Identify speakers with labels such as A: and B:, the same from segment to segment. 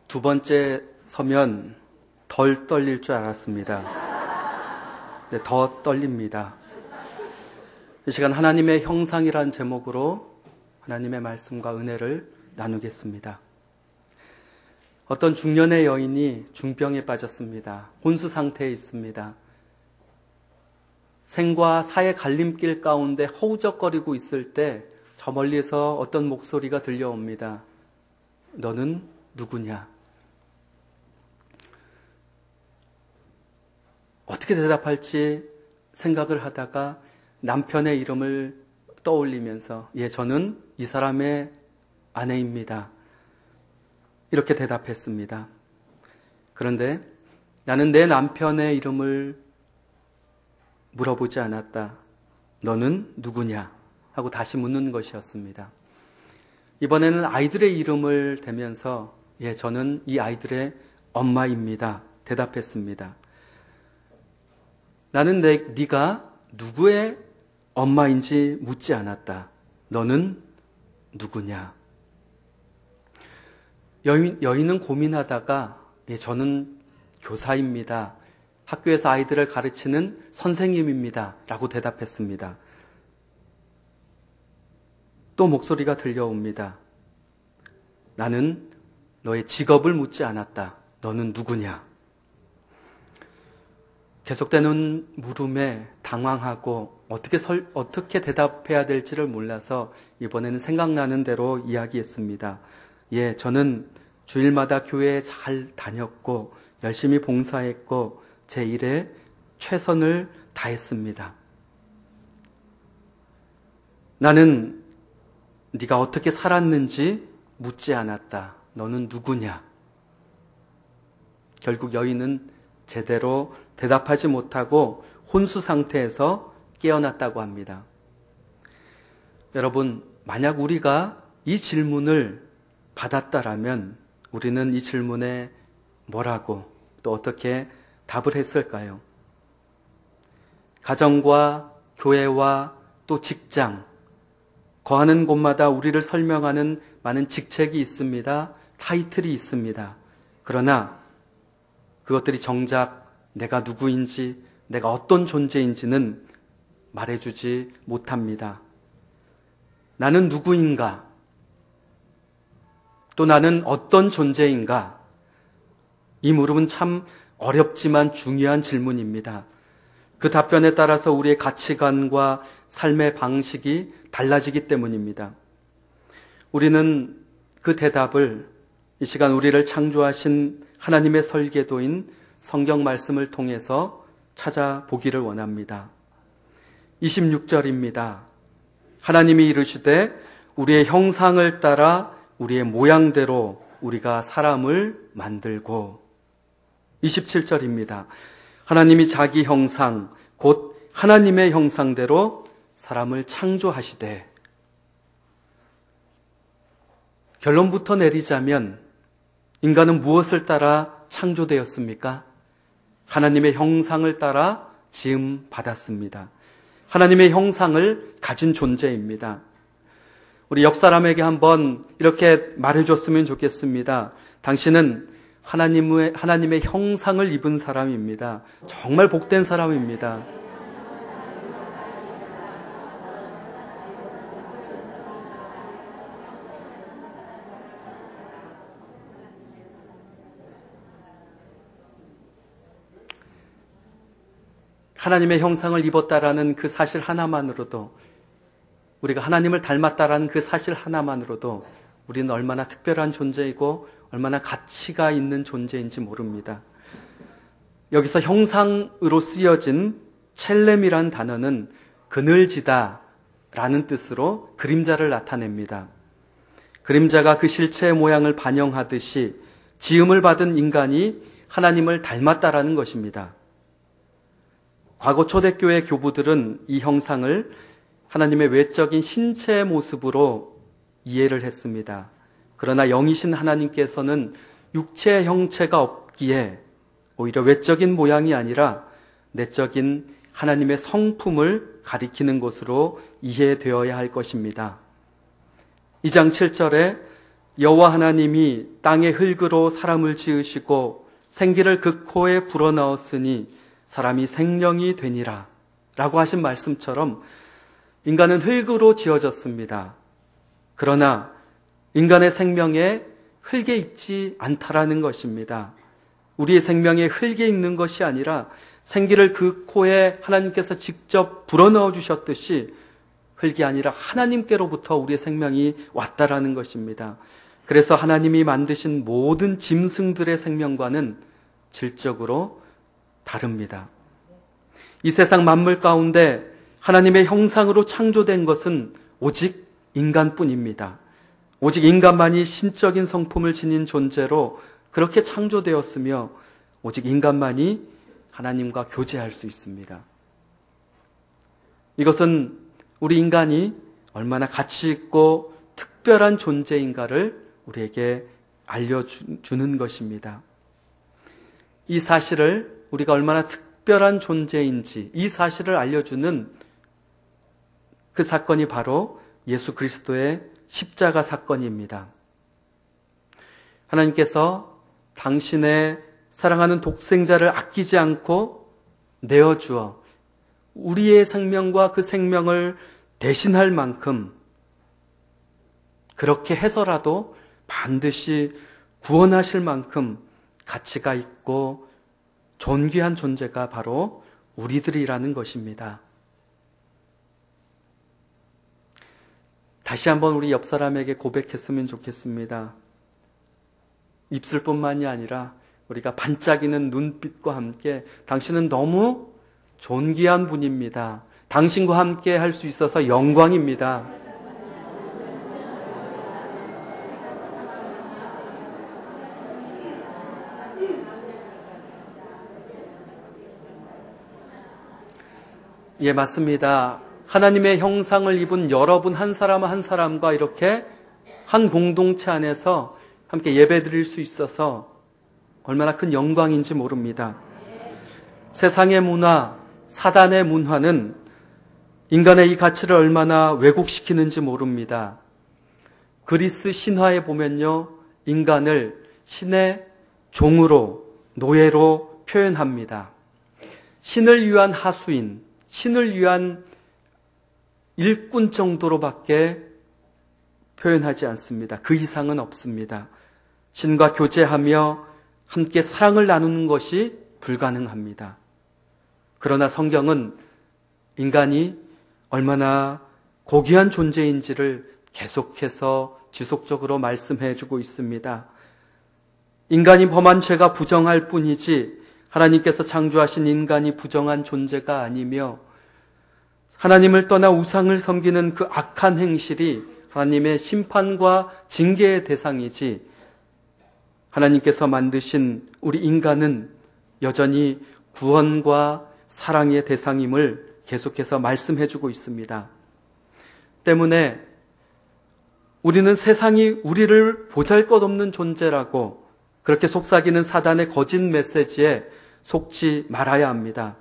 A: 두 번째 서면 덜 떨릴 줄 알았습니다. 네, 더 떨립니다. 이 시간 하나님의 형상이란 제목으로 하나님의 말씀과 은혜를 나누겠습니다. 어떤 중년의 여인이 중병에 빠졌습니다. 혼수 상태에 있습니다. 생과 사의 갈림길 가운데 허우적거리고 있을 때 저 멀리서 어떤 목소리가 들려옵니다. 너는 누구냐? 어떻게 대답할지 생각을 하다가 남편의 이름을 떠올리면서 저는 이 사람의 아내입니다. 이렇게 대답했습니다. 그런데 나는 내 남편의 이름을 물어보지 않았다. 너는 누구냐? 하고 다시 묻는 것이었습니다. 이번에는 아이들의 이름을 대면서 저는 이 아이들의 엄마입니다. 대답했습니다. 나는 네가 누구의 엄마인지 묻지 않았다. 너는 누구냐? 여인은 고민하다가 저는 교사입니다. 학교에서 아이들을 가르치는 선생님입니다. 라고 대답했습니다. 또 목소리가 들려옵니다. 나는 너의 직업을 묻지 않았다. 너는 누구냐? 계속되는 물음에 당황하고 어떻게 대답해야 될지를 몰라서 이번에는 생각나는 대로 이야기했습니다. 저는 주일마다 교회에 잘 다녔고 열심히 봉사했고 제 일에 최선을 다했습니다. 나는 네가 어떻게 살았는지 묻지 않았다. 너는 누구냐? 결국 여인은 제대로 대답하지 못하고 혼수 상태에서 깨어났다고 합니다. 여러분, 만약 우리가 이 질문을 받았다라면 우리는 이 질문에 뭐라고 또 어떻게 답을 했을까요? 가정과 교회와 또 직장, 거하는 곳마다 우리를 설명하는 많은 직책이 있습니다. 타이틀이 있습니다. 그러나 그것들이 정작 내가 누구인지, 내가 어떤 존재인지는 말해주지 못합니다. 나는 누구인가? 또 나는 어떤 존재인가? 이 물음은 참 어렵지만 중요한 질문입니다. 그 답변에 따라서 우리의 가치관과 삶의 방식이 달라지기 때문입니다. 우리는 그 대답을 이 시간 우리를 창조하신 하나님의 설계도인 성경 말씀을 통해서 찾아보기를 원합니다. 26절입니다. 하나님이 이르시되 우리의 형상을 따라 우리의 모양대로 우리가 사람을 만들고 27절입니다. 하나님이 자기 형상 곧 하나님의 형상대로 사람을 창조하시되 결론부터 내리자면 인간은 무엇을 따라 창조되었습니까? 하나님의 형상을 따라 지음 받았습니다. 하나님의 형상을 가진 존재입니다. 우리 옆 사람에게 한번 이렇게 말해줬으면 좋겠습니다. 당신은 하나님의 형상을 입은 사람입니다. 정말 복된 사람입니다. 하나님의 형상을 입었다라는 그 사실 하나만으로도, 우리가 하나님을 닮았다라는 그 사실 하나만으로도 우리는 얼마나 특별한 존재이고 얼마나 가치가 있는 존재인지 모릅니다. 여기서 형상으로 쓰여진 첼렘이란 단어는 그늘지다 라는 뜻으로 그림자를 나타냅니다. 그림자가 그 실체의 모양을 반영하듯이 지음을 받은 인간이 하나님을 닮았다라는 것입니다. 과거 초대교회 교부들은 이 형상을 하나님의 외적인 신체의 모습으로 이해를 했습니다. 그러나 영이신 하나님께서는 육체의 형체가 없기에 오히려 외적인 모양이 아니라 내적인 하나님의 성품을 가리키는 것으로 이해되어야 할 것입니다. 2장 7절에 여호와 하나님이 땅의 흙으로 사람을 지으시고 생기를 그 코에 불어넣었으니 사람이 생명이 되니라 라고 하신 말씀처럼 인간은 흙으로 지어졌습니다. 그러나 인간의 생명에 흙에 있지 않다라는 것입니다. 우리의 생명에 흙에 있는 것이 아니라 생기를 그 코에 하나님께서 직접 불어넣어 주셨듯이 흙이 아니라 하나님께로부터 우리의 생명이 왔다라는 것입니다. 그래서 하나님이 만드신 모든 짐승들의 생명과는 질적으로 다릅니다. 이 세상 만물 가운데 하나님의 형상으로 창조된 것은 오직 인간뿐입니다. 오직 인간만이 신적인 성품을 지닌 존재로 그렇게 창조되었으며 오직 인간만이 하나님과 교제할 수 있습니다. 이것은 우리 인간이 얼마나 가치 있고 특별한 존재인가를 우리에게 알려주는 것입니다. 이 사실을 우리가 얼마나 특별한 존재인지 이 사실을 알려주는 그 사건이 바로 예수 그리스도의 십자가 사건입니다. 하나님께서 당신의 사랑하는 독생자를 아끼지 않고 내어주어 우리의 생명과 그 생명을 대신할 만큼 그렇게 해서라도 반드시 구원하실 만큼 가치가 있고 존귀한 존재가 바로 우리들이라는 것입니다. 다시 한번 우리 옆 사람에게 고백했으면 좋겠습니다. 입술뿐만이 아니라 우리가 반짝이는 눈빛과 함께 당신은 너무 존귀한 분입니다. 당신과 함께 할 수 있어서 영광입니다. 예, 맞습니다. 하나님의 형상을 입은 여러분 한 사람 한 사람과 이렇게 한 공동체 안에서 함께 예배드릴 수 있어서 얼마나 큰 영광인지 모릅니다. 세상의 문화, 사단의 문화는 인간의 이 가치를 얼마나 왜곡시키는지 모릅니다. 그리스 신화에 보면요, 인간을 신의 종으로, 노예로 표현합니다. 신을 위한 하수인, 신을 위한 일꾼 정도로밖에 표현하지 않습니다. 그 이상은 없습니다. 신과 교제하며 함께 사랑을 나누는 것이 불가능합니다. 그러나 성경은 인간이 얼마나 고귀한 존재인지를 계속해서 지속적으로 말씀해 주고 있습니다. 인간이 범한 죄가 부정할 뿐이지 하나님께서 창조하신 인간이 부정한 존재가 아니며 하나님을 떠나 우상을 섬기는 그 악한 행실이 하나님의 심판과 징계의 대상이지 하나님께서 만드신 우리 인간은 여전히 구원과 사랑의 대상임을 계속해서 말씀해주고 있습니다. 때문에 우리는 세상이 우리를 보잘것없는 존재라고 그렇게 속삭이는 사단의 거짓 메시지에 속지 말아야 합니다.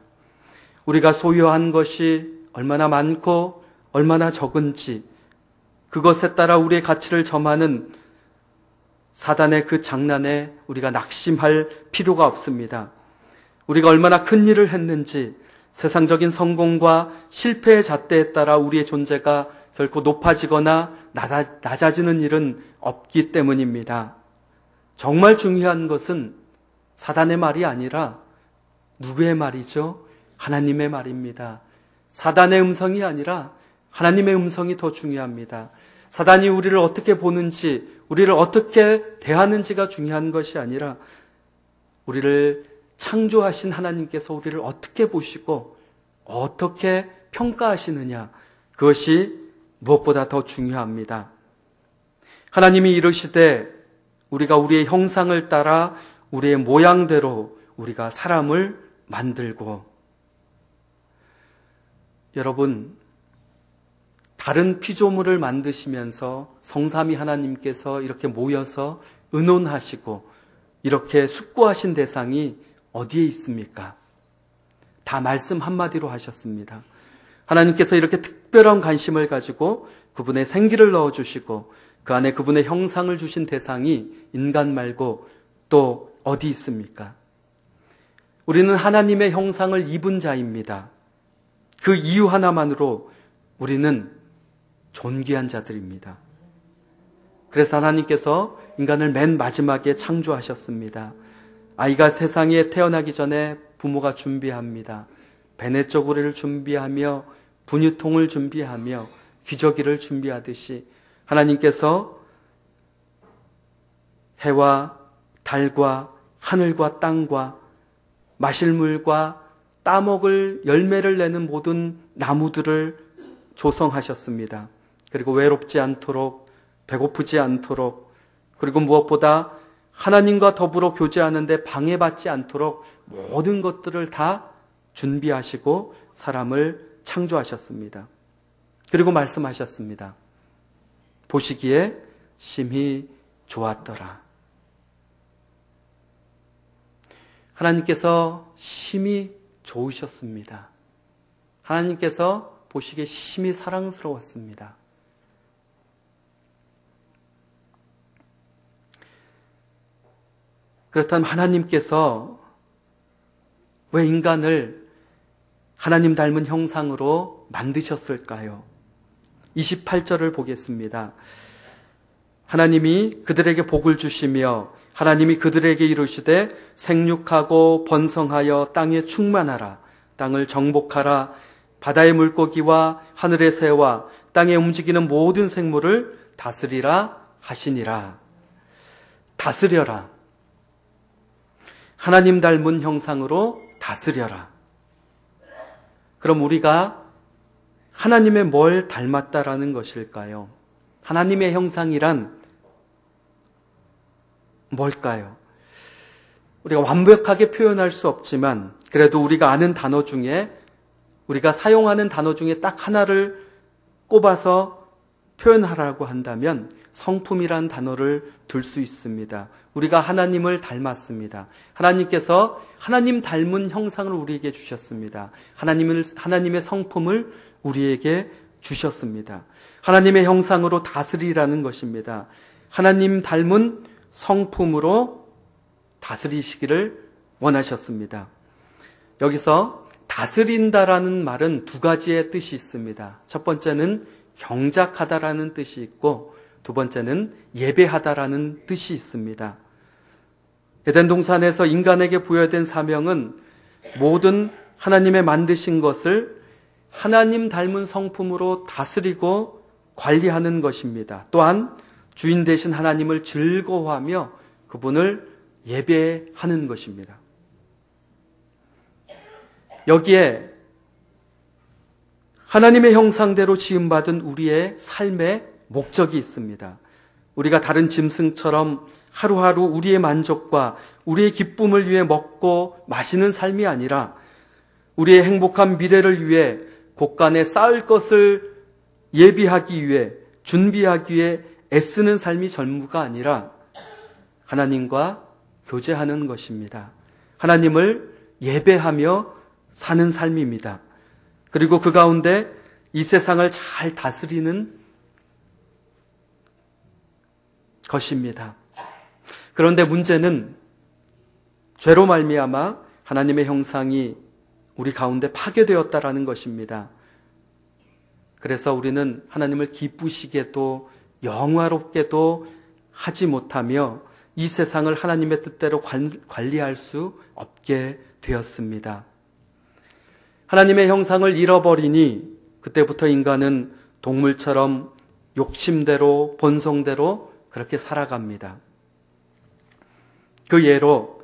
A: 우리가 소유한 것이 얼마나 많고 얼마나 적은지 그것에 따라 우리의 가치를 점하는 사단의 그 장난에 우리가 낙심할 필요가 없습니다. 우리가 얼마나 큰 일을 했는지 세상적인 성공과 실패의 잣대에 따라 우리의 존재가 결코 높아지거나 낮아지는 일은 없기 때문입니다. 정말 중요한 것은 사단의 말이 아니라 누구의 말이죠? 하나님의 말입니다. 사단의 음성이 아니라 하나님의 음성이 더 중요합니다. 사단이 우리를 어떻게 보는지, 우리를 어떻게 대하는지가 중요한 것이 아니라 우리를 창조하신 하나님께서 우리를 어떻게 보시고 어떻게 평가하시느냐, 그것이 무엇보다 더 중요합니다. 하나님이 이르시되 우리가 우리의 형상을 따라 우리의 모양대로 우리가 사람을 만들고, 여러분, 다른 피조물을 만드시면서 성삼위 하나님께서 이렇게 모여서 의논하시고 이렇게 숙고하신 대상이 어디에 있습니까? 다 말씀 한마디로 하셨습니다. 하나님께서 이렇게 특별한 관심을 가지고 그분의 생기를 넣어주시고 그 안에 그분의 형상을 주신 대상이 인간 말고 또 어디 있습니까? 우리는 하나님의 형상을 입은 자입니다. 그 이유 하나만으로 우리는 존귀한 자들입니다. 그래서 하나님께서 인간을 맨 마지막에 창조하셨습니다. 아이가 세상에 태어나기 전에 부모가 준비합니다. 베네쪼고리를 준비하며 분유통을 준비하며 기저귀를 준비하듯이 하나님께서 해와 달과 하늘과 땅과 마실 물과 따먹을 열매를 내는 모든 나무들을 조성하셨습니다. 그리고 외롭지 않도록, 배고프지 않도록, 그리고 무엇보다 하나님과 더불어 교제하는데 방해받지 않도록 모든 것들을 다 준비하시고 사람을 창조하셨습니다. 그리고 말씀하셨습니다. 보시기에 심히 좋았더라. 하나님께서 심히 좋으셨습니다. 하나님께서 보시기에 심히 사랑스러웠습니다. 그렇다면 하나님께서 왜 인간을 하나님 닮은 형상으로 만드셨을까요? 28절을 보겠습니다. 하나님이 그들에게 복을 주시며 하나님이 그들에게 이르시되 생육하고 번성하여 땅에 충만하라. 땅을 정복하라. 바다의 물고기와 하늘의 새와 땅에 움직이는 모든 생물을 다스리라 하시니라. 다스려라. 하나님 닮은 형상으로 다스려라. 그럼 우리가 하나님의 뭘 닮았다라는 것일까요? 하나님의 형상이란 뭘까요? 우리가 완벽하게 표현할 수 없지만 그래도 우리가 아는 단어 중에 우리가 사용하는 단어 중에 딱 하나를 꼽아서 표현하라고 한다면 성품이란 단어를 둘 수 있습니다. 우리가 하나님을 닮았습니다. 하나님께서 하나님 닮은 형상을 우리에게 주셨습니다. 하나님의 성품을 우리에게 주셨습니다. 하나님의 형상으로 다스리라는 것입니다. 하나님 닮은 성품으로 다스리시기를 원하셨습니다. 여기서 다스린다라는 말은 두 가지의 뜻이 있습니다. 첫 번째는 경작하다라는 뜻이 있고 두 번째는 예배하다라는 뜻이 있습니다. 에덴 동산에서 인간에게 부여된 사명은 모든 하나님의 만드신 것을 하나님 닮은 성품으로 다스리고 관리하는 것입니다. 또한 주인 되신 하나님을 즐거워하며 그분을 예배하는 것입니다. 여기에 하나님의 형상대로 지음받은 우리의 삶의 목적이 있습니다. 우리가 다른 짐승처럼 하루하루 우리의 만족과 우리의 기쁨을 위해 먹고 마시는 삶이 아니라 우리의 행복한 미래를 위해 곳간에 쌓을 것을 예비하기 위해 준비하기 위해 애쓰는 삶이 전부가 아니라 하나님과 교제하는 것입니다. 하나님을 예배하며 사는 삶입니다. 그리고 그 가운데 이 세상을 잘 다스리는 것입니다. 그런데 문제는 죄로 말미암아 하나님의 형상이 우리 가운데 파괴되었다라는 것입니다. 그래서 우리는 하나님을 기쁘시게도 영화롭게도 하지 못하며 이 세상을 하나님의 뜻대로 관리할 수 없게 되었습니다. 하나님의 형상을 잃어버리니 그때부터 인간은 동물처럼 욕심대로 본성대로 그렇게 살아갑니다. 그 예로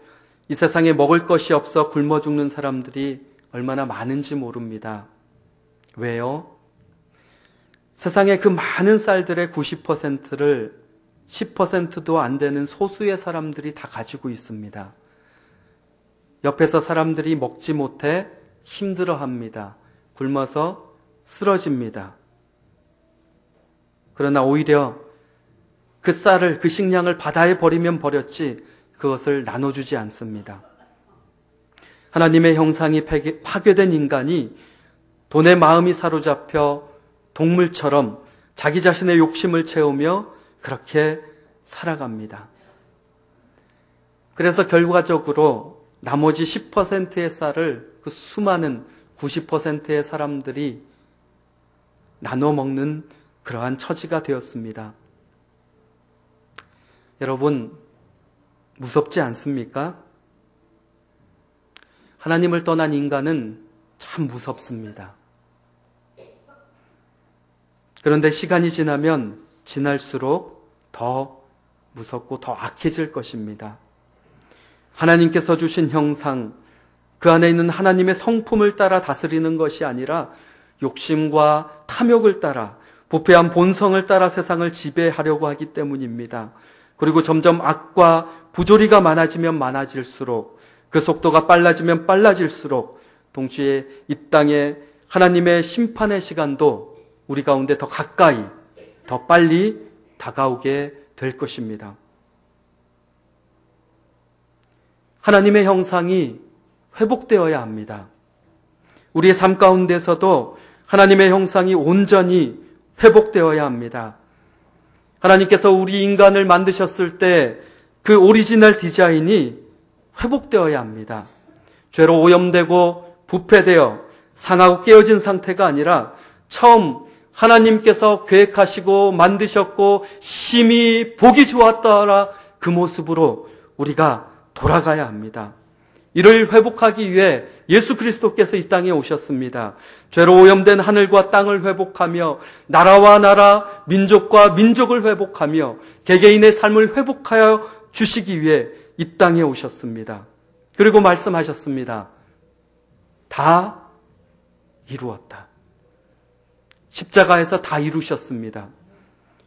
A: 이 세상에 먹을 것이 없어 굶어 죽는 사람들이 얼마나 많은지 모릅니다. 왜요? 세상의 그 많은 쌀들의 90%를 10%도 안 되는 소수의 사람들이 다 가지고 있습니다. 옆에서 사람들이 먹지 못해 힘들어합니다. 굶어서 쓰러집니다. 그러나 오히려 그 쌀을, 그 식량을 바다에 버리면 버렸지 그것을 나눠주지 않습니다. 하나님의 형상이 파괴된 인간이 돈에 마음이 사로잡혀 동물처럼 자기 자신의 욕심을 채우며 그렇게 살아갑니다. 그래서 결과적으로 나머지 10%의 쌀을 그 수많은 90%의 사람들이 나눠 먹는 그러한 처지가 되었습니다. 여러분, 무섭지 않습니까? 하나님을 떠난 인간은 참 무섭습니다. 그런데 시간이 지나면 지날수록 더 무섭고 더 악해질 것입니다. 하나님께서 주신 형상, 그 안에 있는 하나님의 성품을 따라 다스리는 것이 아니라 욕심과 탐욕을 따라, 부패한 본성을 따라 세상을 지배하려고 하기 때문입니다. 그리고 점점 악과 부조리가 많아지면 많아질수록, 그 속도가 빨라지면 빨라질수록 동시에 이 땅에 하나님의 심판의 시간도 우리 가운데 더 가까이, 더 빨리 다가오게 될 것입니다. 하나님의 형상이 회복되어야 합니다. 우리의 삶 가운데서도 하나님의 형상이 온전히 회복되어야 합니다. 하나님께서 우리 인간을 만드셨을 때 그 오리지널 디자인이 회복되어야 합니다. 죄로 오염되고 부패되어 상하고 깨어진 상태가 아니라 처음 하나님께서 계획하시고 만드셨고 심히 보기 좋았더라 그 모습으로 우리가 돌아가야 합니다. 이를 회복하기 위해 예수 그리스도께서 이 땅에 오셨습니다. 죄로 오염된 하늘과 땅을 회복하며 나라와 나라, 민족과 민족을 회복하며 개개인의 삶을 회복하여 주시기 위해 이 땅에 오셨습니다. 그리고 말씀하셨습니다. 다 이루었다. 십자가에서 다 이루셨습니다.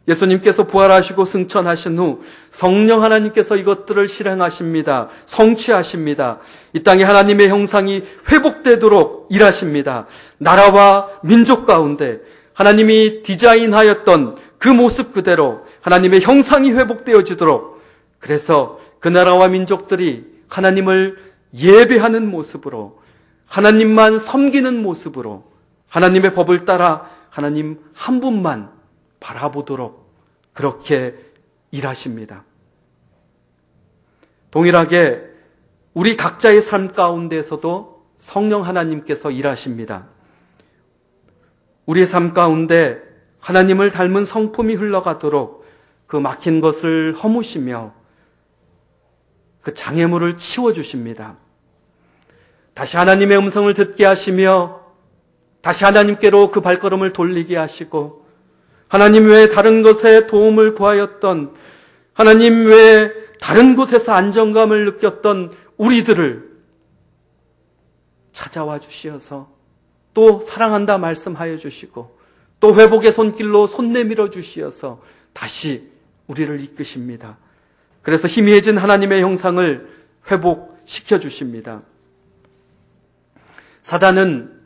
A: 예수님께서 부활하시고 승천하신 후 성령 하나님께서 이것들을 실행하십니다. 성취하십니다. 이 땅에 하나님의 형상이 회복되도록 일하십니다. 나라와 민족 가운데 하나님이 디자인하였던 그 모습 그대로 하나님의 형상이 회복되어지도록, 그래서 그 나라와 민족들이 하나님을 예배하는 모습으로, 하나님만 섬기는 모습으로, 하나님의 법을 따라 하나님 한 분만 바라보도록 그렇게 일하십니다. 동일하게 우리 각자의 삶 가운데서도 성령 하나님께서 일하십니다. 우리의 삶 가운데 하나님을 닮은 성품이 흘러가도록 그 막힌 것을 허무시며 그 장애물을 치워주십니다. 다시 하나님의 음성을 듣게 하시며 다시 하나님께로 그 발걸음을 돌리게 하시고 하나님 외에 다른 것에 도움을 구하였던, 하나님 외에 다른 곳에서 안정감을 느꼈던 우리들을 찾아와 주시어서 또 사랑한다 말씀하여 주시고 또 회복의 손길로 손 내밀어 주시어서 다시 우리를 이끄십니다. 그래서 희미해진 하나님의 형상을 회복시켜 주십니다. 사단은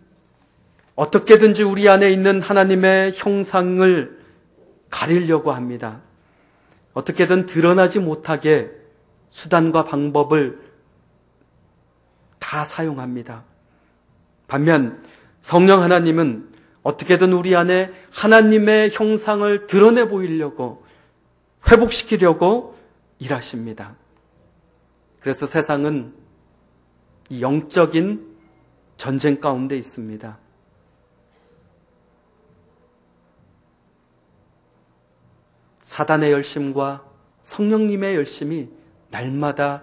A: 어떻게든지 우리 안에 있는 하나님의 형상을 가리려고 합니다. 어떻게든 드러나지 못하게 수단과 방법을 다 사용합니다. 반면 성령 하나님은 어떻게든 우리 안에 하나님의 형상을 드러내 보이려고, 회복시키려고 일하십니다. 그래서 세상은 이 영적인 전쟁 가운데 있습니다. 사단의 열심과 성령님의 열심이 날마다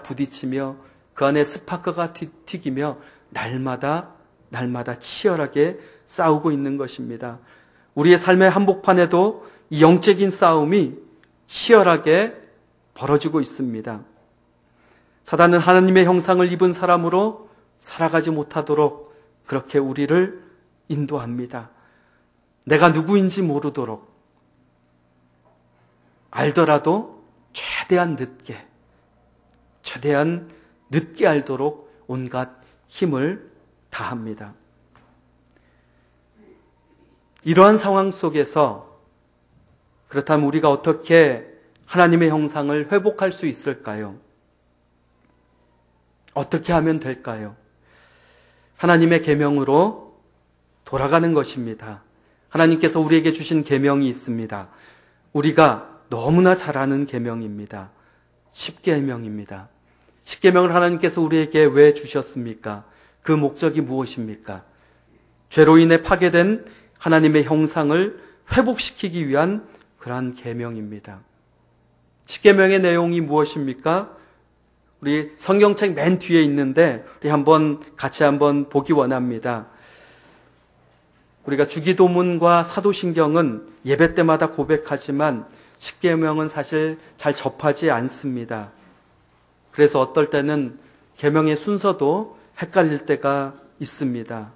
A: 부딪히며 그 안에 스파크가 튀기며 날마다 치열하게 싸우고 있는 것입니다. 우리의 삶의 한복판에도 이 영적인 싸움이 치열하게 벌어지고 있습니다. 사단은 하나님의 형상을 입은 사람으로 살아가지 못하도록 그렇게 우리를 인도합니다. 내가 누구인지 모르도록, 알더라도 최대한 늦게 알도록 온갖 힘을 다합니다. 이러한 상황 속에서 그렇다면 우리가 어떻게 하나님의 형상을 회복할 수 있을까요? 어떻게 하면 될까요? 하나님의 계명으로 돌아가는 것입니다. 하나님께서 우리에게 주신 계명이 있습니다. 우리가 너무나 잘 아는 계명입니다. 십계명입니다. 십계명을 하나님께서 우리에게 왜 주셨습니까? 그 목적이 무엇입니까? 죄로 인해 파괴된 하나님의 형상을 회복시키기 위한 그러한 계명입니다. 십계명의 내용이 무엇입니까? 우리 성경책 맨 뒤에 있는데 우리 같이 한번 보기 원합니다. 우리가 주기도문과 사도신경은 예배 때마다 고백하지만 십계명은 사실 잘 접하지 않습니다. 그래서 어떨 때는 계명의 순서도 헷갈릴 때가 있습니다.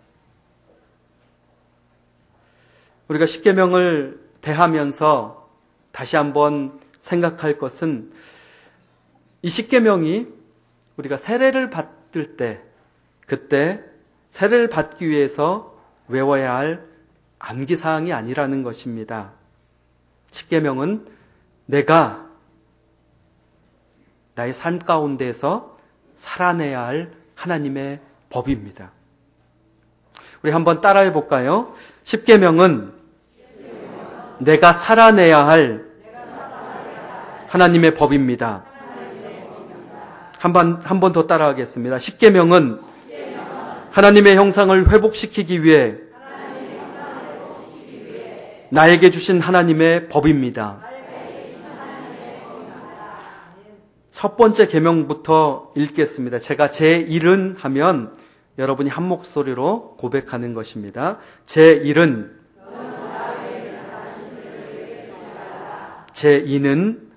A: 우리가 십계명을 대하면서 다시 한번 생각할 것은 이 십계명이 우리가 세례를 받을 때 그때 세례를 받기 위해서 외워야 할 암기사항이 아니라는 것입니다. 십계명은 내가 나의 삶 가운데에서 살아내야 할 하나님의 법입니다. 우리 한번 따라해 볼까요? 십계명은 내가 살아내야 할 하나님의 법입니다. 한 번 더 따라하겠습니다. 십계명은 하나님의 형상을 회복시키기 위해 나에게 주신 하나님의 법입니다. 첫 번째 계명부터 읽겠습니다. 제가 제 일은 하면 여러분이 한 목소리로 고백하는 것입니다. 제 일은 제 이는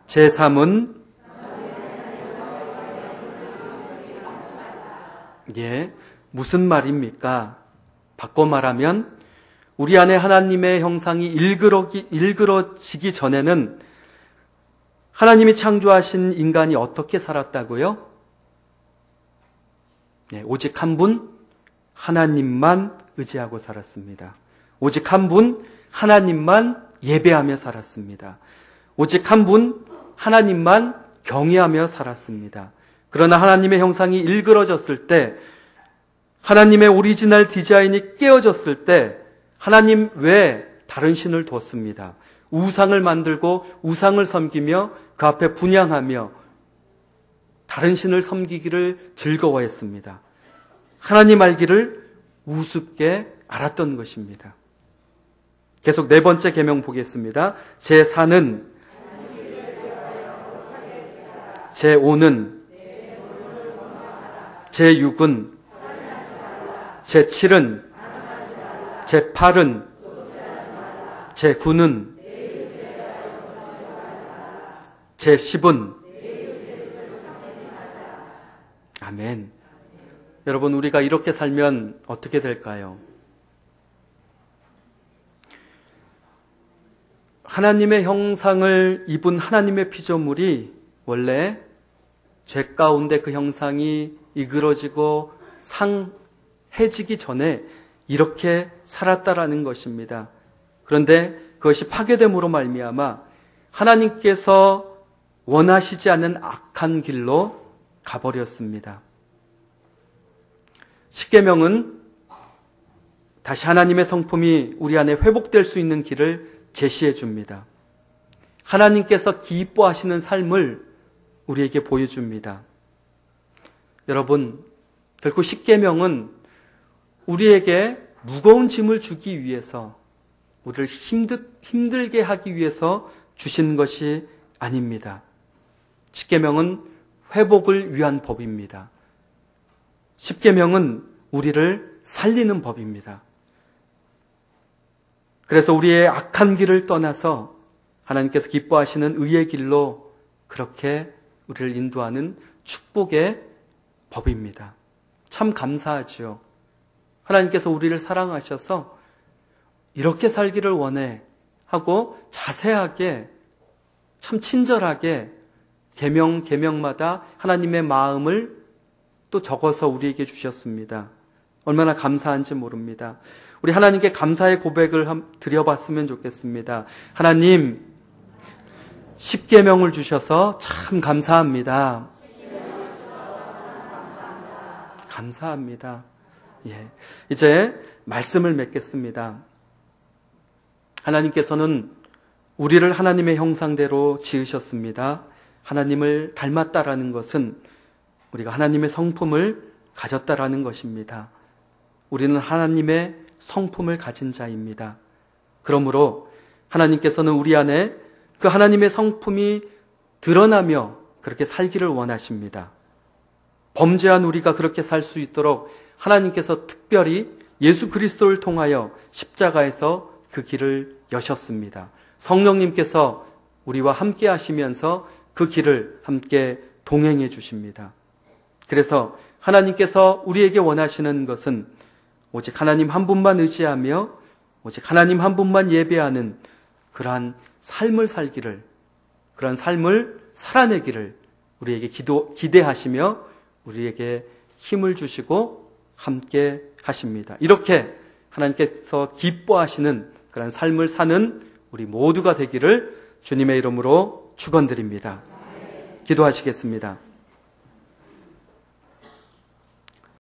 A: 제 3은 무슨 말입니까? 바꿔 말하면 우리 안에 하나님의 형상이 일그러지기 전에는 하나님이 창조하신 인간이 어떻게 살았다고요? 오직 한 분 하나님만 의지하고 살았습니다. 오직 한 분 하나님만 예배하며 살았습니다. 오직 한 분 하나님만 경외하며 살았습니다. 그러나 하나님의 형상이 일그러졌을 때, 하나님의 오리지널 디자인이 깨어졌을 때 하나님 외에 다른 신을 뒀습니다. 우상을 만들고 우상을 섬기며 그 앞에 분향하며 다른 신을 섬기기를 즐거워했습니다. 하나님 알기를 우습게 알았던 것입니다. 계속 네 번째 계명 보겠습니다. 제4는 제5는 제6은 제7은 제8은 제9는 제10은 아멘. 여러분, 우리가 이렇게 살면 어떻게 될까요? 하나님의 형상을 입은 하나님의 피조물이 원래 죄 가운데 그 형상이 이그러지고 상해지기 전에 이렇게 살았다라는 것입니다. 그런데 그것이 파괴됨으로 말미암아 하나님께서 원하시지 않는 악한 길로 가버렸습니다. 십계명은 다시 하나님의 성품이 우리 안에 회복될 수 있는 길을 제시해 줍니다. 하나님께서 기뻐하시는 삶을 우리에게 보여줍니다. 여러분, 결코 십계명은 우리에게 무거운 짐을 주기 위해서, 우리를 힘들게 하기 위해서 주신 것이 아닙니다. 십계명은 회복을 위한 법입니다. 십계명은 우리를 살리는 법입니다. 그래서 우리의 악한 길을 떠나서 하나님께서 기뻐하시는 의의 길로 그렇게 우리를 인도하는 축복의 법입니다. 참 감사하지요. 하나님께서 우리를 사랑하셔서 이렇게 살기를 원해 하고 자세하게, 참 친절하게 계명마다 하나님의 마음을 또 적어서 우리에게 주셨습니다. 얼마나 감사한지 모릅니다. 우리 하나님께 감사의 고백을 드려봤으면 좋겠습니다. 하나님, 십계명을 주셔서 참 감사합니다. 감사합니다. 예. 이제 말씀을 맺겠습니다. 하나님께서는 우리를 하나님의 형상대로 지으셨습니다. 하나님을 닮았다라는 것은 우리가 하나님의 성품을 가졌다라는 것입니다. 우리는 하나님의 성품을 가진 자입니다. 그러므로 하나님께서는 우리 안에 그 하나님의 성품이 드러나며 그렇게 살기를 원하십니다. 범죄한 우리가 그렇게 살 수 있도록 하나님께서 특별히 예수 그리스도를 통하여 십자가에서 그 길을 여셨습니다. 성령님께서 우리와 함께 하시면서 그 길을 함께 동행해 주십니다. 그래서 하나님께서 우리에게 원하시는 것은 오직 하나님 한 분만 의지하며 오직 하나님 한 분만 예배하는 그러한 삶을 살기를, 그러한 삶을 살아내기를 우리에게 기대하시며 우리에게 힘을 주시고 함께 하십니다. 이렇게 하나님께서 기뻐하시는 그런 삶을 사는 우리 모두가 되기를 주님의 이름으로 축원드립니다. 기도하시겠습니다.